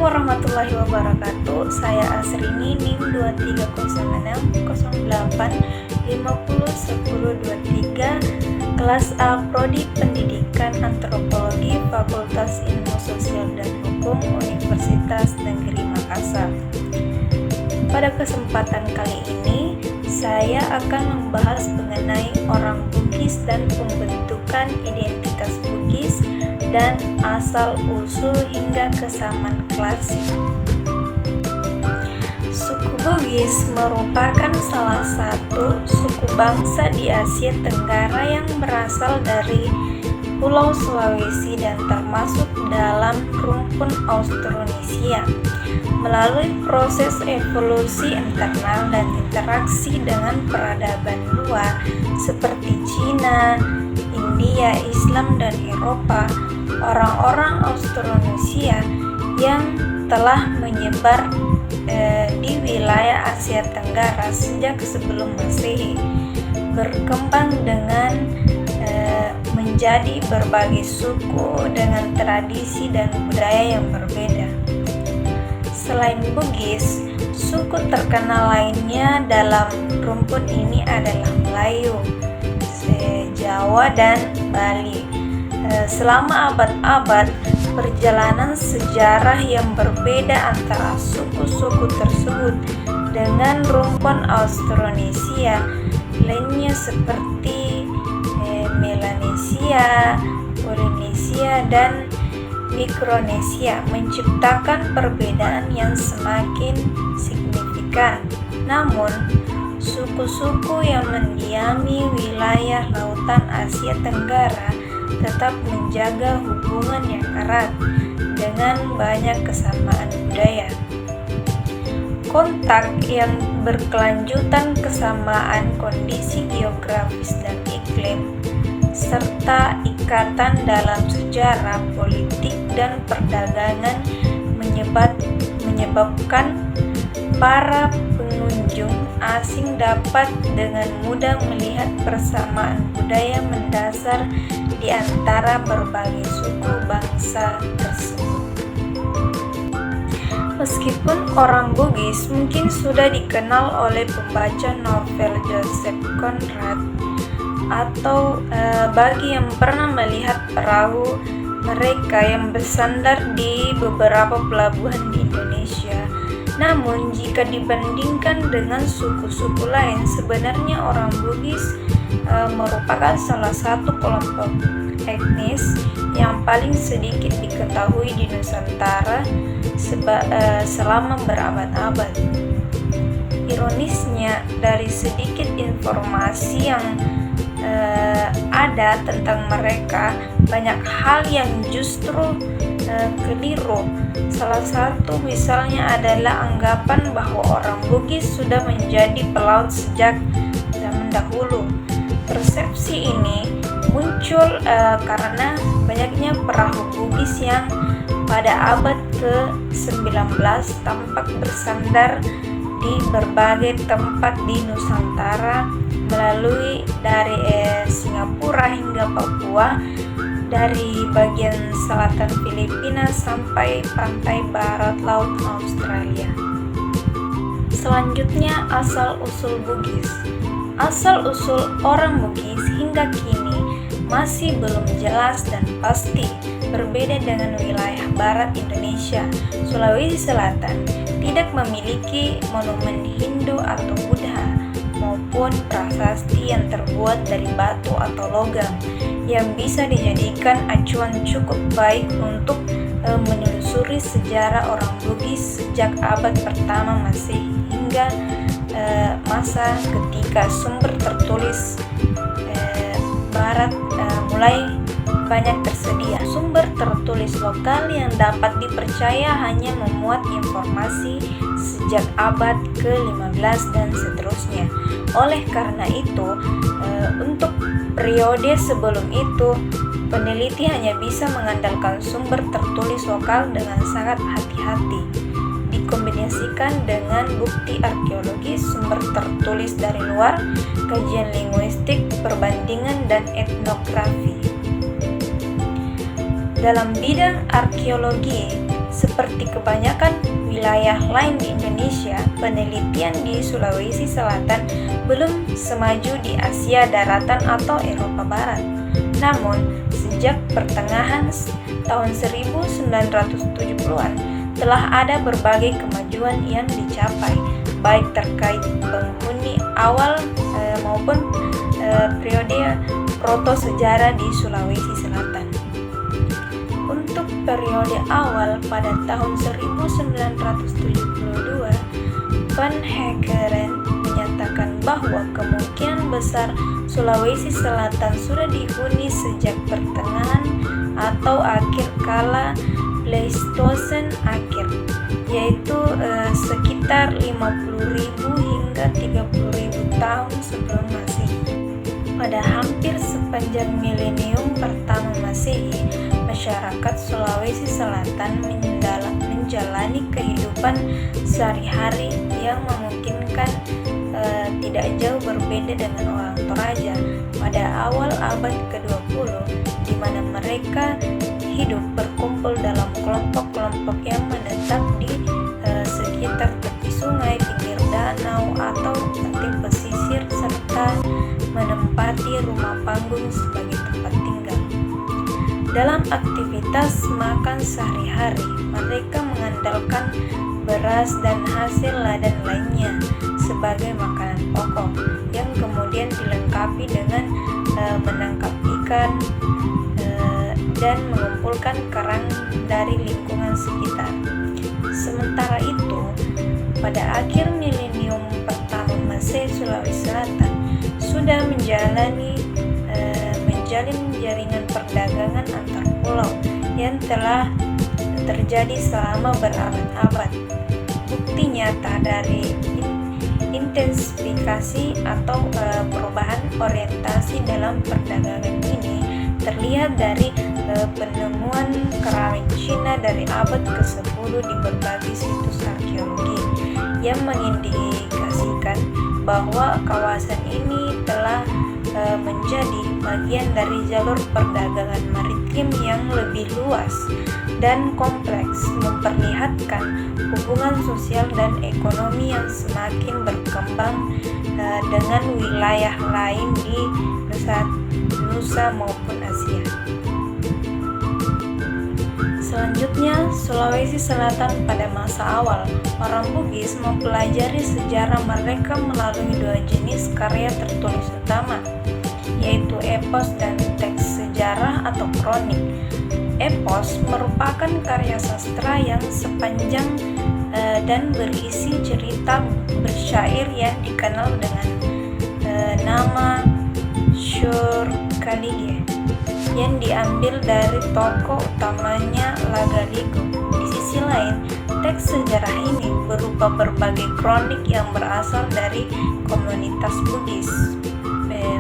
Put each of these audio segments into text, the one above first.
warahmatullahi wabarakatuh. Saya Asrini, NIM 230608501023, kelas A, Prodi Pendidikan Antropologi, Fakultas Ilmu Sosial dan Hukum, Universitas Negeri Makassar. Pada kesempatan kali ini, saya akan membahas mengenai orang Bugis dan pembentukan identitas Bugis dan asal-usul hingga kesamaan klasik. Suku Bugis merupakan salah satu suku bangsa di Asia Tenggara yang berasal dari Pulau Sulawesi dan termasuk dalam rumpun Austronesia. Melalui proses evolusi internal dan interaksi dengan peradaban luar seperti Cina, India, Islam, dan Eropa, orang-orang Austronesia yang telah menyebar di wilayah Asia Tenggara sejak sebelum Masehi berkembang dengan menjadi berbagai suku dengan tradisi dan budaya yang berbeda. Selain Bugis, suku terkenal lainnya dalam rumpun ini adalah Melayu, Jawa, dan Bali. Selama abad-abad, perjalanan sejarah yang berbeda antara suku-suku tersebut dengan rumpun Austronesia lainnya seperti Melanesia, Polinesia, dan Mikronesia menciptakan perbedaan yang semakin signifikan. Namun, suku-suku yang mendiami wilayah lautan Asia Tenggara tetap menjaga hubungan yang erat dengan banyak kesamaan budaya. Kontak yang berkelanjutan, kesamaan kondisi geografis dan iklim, serta ikatan dalam sejarah, politik, dan perdagangan menyebabkan para pengunjung asing dapat dengan mudah melihat persamaan budaya mendasar di antara berbagai suku bangsa tersebut. Meskipun orang Bugis mungkin sudah dikenal oleh pembaca novel Joseph Conrad atau bagi yang pernah melihat perahu mereka yang bersandar di beberapa pelabuhan di Indonesia. Namun jika dibandingkan dengan suku-suku lain, sebenarnya orang Bugis merupakan salah satu kelompok etnis yang paling sedikit diketahui di Nusantara selama berabad-abad. Ironisnya, dari sedikit informasi yang ada tentang mereka, banyak hal yang justru keliru. Salah satu misalnya adalah anggapan bahwa orang Bugis sudah menjadi pelaut sejak zaman dahulu. Persepsi ini muncul karena banyaknya perahu Bugis yang pada abad ke-19 tampak bersandar di berbagai tempat di Nusantara, melalui dari Singapura hingga Papua, dari bagian selatan Filipina sampai pantai barat laut Australia. Selanjutnya, asal-usul Bugis. Asal-usul orang Bugis hingga kini masih belum jelas dan pasti. Berbeda dengan wilayah barat Indonesia, Sulawesi Selatan tidak memiliki monumen Hindu atau Buddha maupun prasasti yang terbuat dari batu atau logam yang bisa dijadikan acuan cukup baik untuk menelusuri sejarah orang Bugis sejak abad pertama Masehi hingga masa ketika sumber tertulis barat mulai banyak tersedia. Sumber tertulis lokal yang dapat dipercaya hanya memuat informasi sejak abad ke-15 dan seterusnya. Oleh karena itu, untuk periode sebelum itu, peneliti hanya bisa mengandalkan sumber tertulis lokal dengan sangat hati-hati, dikombinasikan dengan bukti arkeologis, sumber tertulis dari luar, kajian linguistik, perbandingan, dan etnografi. Dalam bidang arkeologi, Seperti kebanyakan wilayah lain di Indonesia, penelitian di Sulawesi Selatan belum semaju di Asia Daratan atau Eropa Barat. Namun, sejak pertengahan tahun 1970-an telah ada berbagai kemajuan yang dicapai, baik terkait penghuni awal maupun periode proto-sejarah di Sulawesi Selatan. Untuk periode awal pada tahun 1972, Van Heckeren menyatakan bahwa kemungkinan besar Sulawesi Selatan sudah dihuni sejak pertengahan atau akhir kala Pleistosen akhir, yaitu sekitar 50.000 hingga 30.000 tahun sebelum Masehi. Pada hampir sepanjang milenium pertama Masehi, masyarakat Sulawesi Selatan menjalani kehidupan sehari-hari yang memungkinkan tidak jauh berbeda dengan orang Toraja pada awal abad ke-20, di mana mereka hidup berkumpul dalam kelompok-kelompok yang menetap di sekitar tepi sungai, pinggir danau, atau tepi pesisir, serta menempati rumah panggung sebagai tempat tinggal. Dalam aktivitas makan sehari-hari, mereka mengandalkan beras dan hasil ladang lainnya sebagai makanan pokok, yang kemudian dilengkapi dengan menangkap ikan dan mengumpulkan kerang dari lingkungan sekitar. Sementara itu, pada akhir milenium pertama Masehi, Sulawesi Selatan sudah menjalin jaringan perdagangan antar pulau yang telah terjadi selama berabad-abad. Bukti nyata dari intensifikasi atau perubahan orientasi dalam perdagangan ini terlihat dari penemuan keramik Cina dari abad ke-10 di berbagai situs arkeologi yang mengindikasikan bahwa kawasan ini telah menjadi bagian dari jalur perdagangan maritim yang lebih luas dan kompleks, memperlihatkan hubungan sosial dan ekonomi yang semakin berkembang dengan wilayah lain di Nusa maupun Asia. Selanjutnya, Sulawesi Selatan pada masa awal, orang Bugis mempelajari sejarah mereka melalui dua jenis karya tertulis utama, yaitu epos dan teks sejarah atau kronik. Epos merupakan karya sastra yang sepanjang dan berisi cerita bersyair yang dikenal dengan nama Syur Kalige, yang diambil dari tokoh utamanya Lagaligo. Di sisi lain, teks sejarah ini berupa berbagai kronik yang berasal dari komunitas Bugis,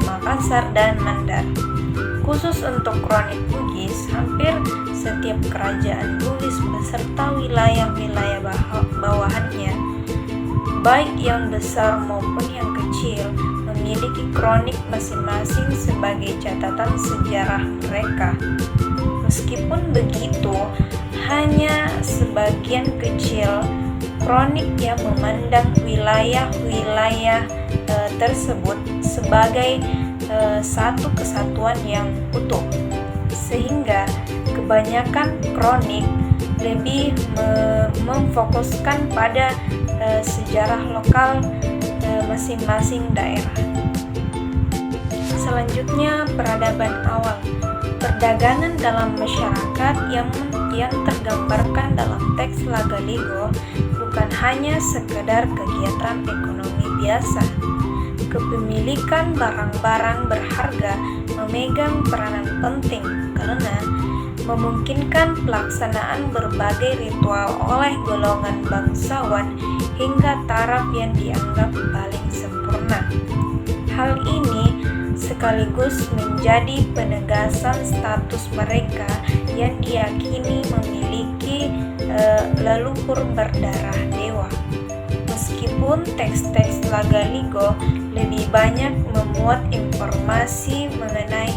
Makassar dan Mandar. Khusus untuk kronik Bugis, hampir setiap kerajaan Bugis beserta wilayah-wilayah bawahannya, baik yang besar maupun yang kecil, memiliki kronik masing-masing sebagai catatan sejarah mereka. Meskipun begitu, hanya sebagian kecil kronik yang memandang wilayah-wilayah tersebut sebagai satu kesatuan yang utuh, sehingga kebanyakan kronik lebih memfokuskan pada sejarah lokal masing-masing daerah. Selanjutnya, peradaban awal. Perdagangan dalam masyarakat yang tergambarkan dalam teks Lagaligo bukan hanya sekedar kegiatan ekonomi biasa. Kepemilikan barang-barang berharga memegang peranan penting karena memungkinkan pelaksanaan berbagai ritual oleh golongan bangsawan hingga taraf yang dianggap paling sempurna. Hal ini sekaligus menjadi penegasan status mereka yang diyakini memiliki leluhur berdarah dewa. Meskipun teks-teks Lagaligo lebih banyak memuat informasi mengenai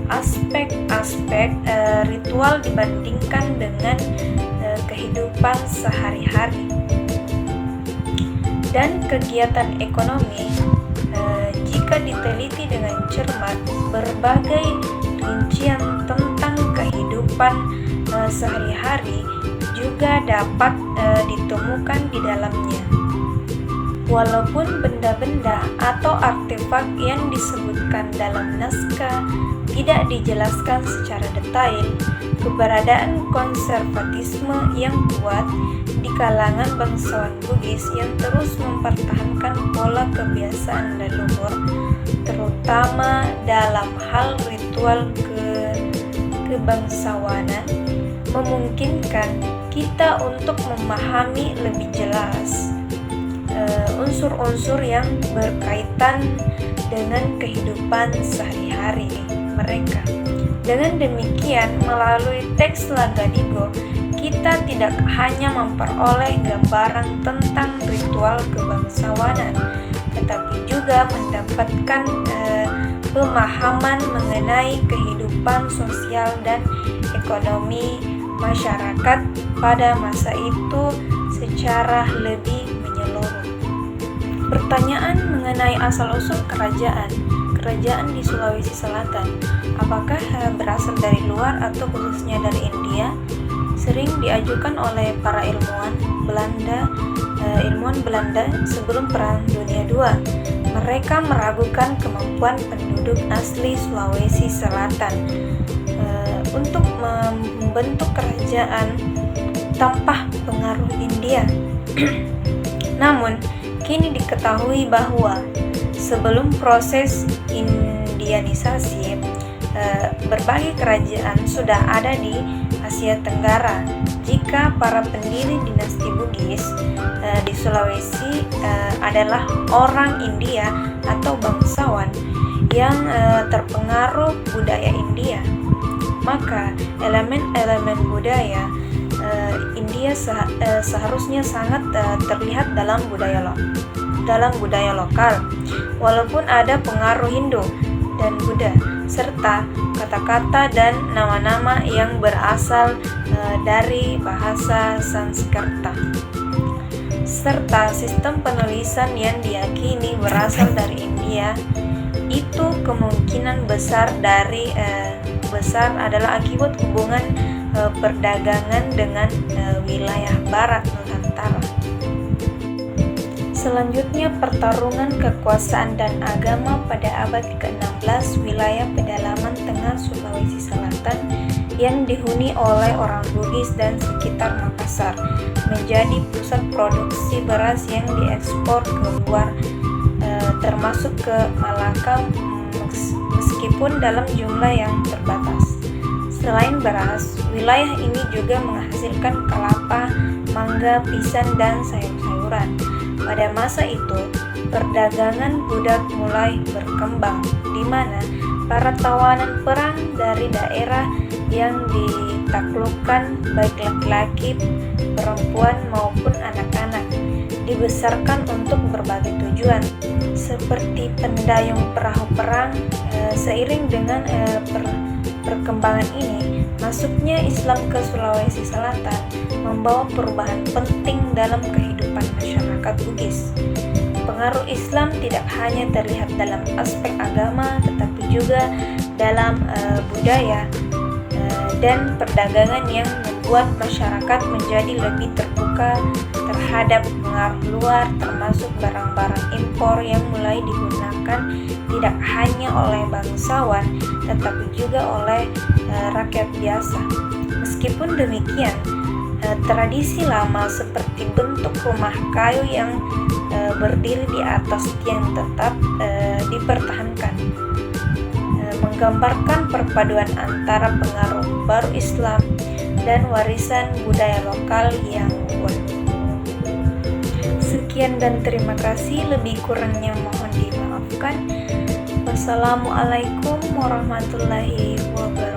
aspek-aspek ritual dibandingkan dengan kehidupan kehidupan sehari-hari. Dan kegiatan ekonomi, jika diteliti dengan cermat, berbagai rincian tentang kehidupan sehari-hari juga dapat ditemukan di dalamnya. Walaupun benda-benda atau artefak yang disebutkan dalam naskah tidak dijelaskan secara detail, keberadaan konservatisme yang kuat di kalangan bangsawan Bugis yang terus mempertahankan pola kebiasaan leluhur, terutama dalam hal ritual kebangsawanan, memungkinkan kita untuk memahami lebih jelas unsur-unsur yang berkaitan dengan kehidupan sehari-hari mereka. Dengan demikian, melalui teks Lagadigo, kita tidak hanya memperoleh gambaran tentang ritual kebangsawanan, tetapi juga mendapatkan pemahaman mengenai kehidupan sosial dan ekonomi masyarakat pada masa itu secara lebih menyeluruh. Pertanyaan mengenai asal-usul kerajaan di Sulawesi Selatan, apakah berasal dari luar atau khususnya dari India, sering diajukan oleh para ilmuwan Belanda sebelum Perang Dunia II. Mereka meragukan kemampuan penduduk asli Sulawesi Selatan untuk membentuk kerajaan tanpa pengaruh India. Namun, kini diketahui bahwa sebelum proses Indianisasi, berbagai kerajaan sudah ada di Asia Tenggara. Jika para pendiri dinasti Bugis di Sulawesi adalah orang India atau bangsawan yang terpengaruh budaya India, maka elemen-elemen budaya India seharusnya sangat terlihat dalam budaya lokal, walaupun ada pengaruh Hindu dan Buddha, serta kata-kata dan nama-nama yang berasal dari bahasa Sanskerta, serta sistem penulisan yang diyakini berasal dari India. Itu kemungkinan besar adalah akibat hubungan perdagangan dengan wilayah barat Nusantara. Selanjutnya, pertarungan kekuasaan dan agama pada abad ke-16. Wilayah pedalaman tengah Sulawesi Selatan yang dihuni oleh orang Bugis dan sekitar Makassar menjadi pusat produksi beras yang diekspor keluar, termasuk ke Malaka, meskipun dalam jumlah yang terbatas. Selain beras, wilayah ini juga menghasilkan kelapa, mangga, pisang, dan sayur-sayuran. Pada masa itu, perdagangan budak mulai berkembang, di mana para tawanan perang dari daerah yang ditaklukkan, baik laki-laki, perempuan, maupun anak-anak, dibesarkan untuk berbagai tujuan, seperti pendayung perahu perang. Seiring dengan perkembangan ini, masuknya Islam ke Sulawesi Selatan membawa perubahan penting dalam kehidupan masyarakat Bugis. Pengaruh Islam tidak hanya terlihat dalam aspek agama, tetapi juga dalam budaya dan perdagangan yang membuat masyarakat menjadi lebih terbuka terhadap pengaruh luar, termasuk barang-barang impor yang mulai digunakan tidak hanya oleh bangsawan, tetapi juga oleh rakyat biasa. Meskipun demikian, tradisi lama seperti bentuk rumah kayu yang berdiri di atas tiang tetap dipertahankan, menggambarkan perpaduan antara pengaruh baru Islam dan warisan budaya lokal yang kuat. Sekian dan terima kasih, lebih kurangnya mohon dimaafkan. Wassalamualaikum warahmatullahi wabarakatuh.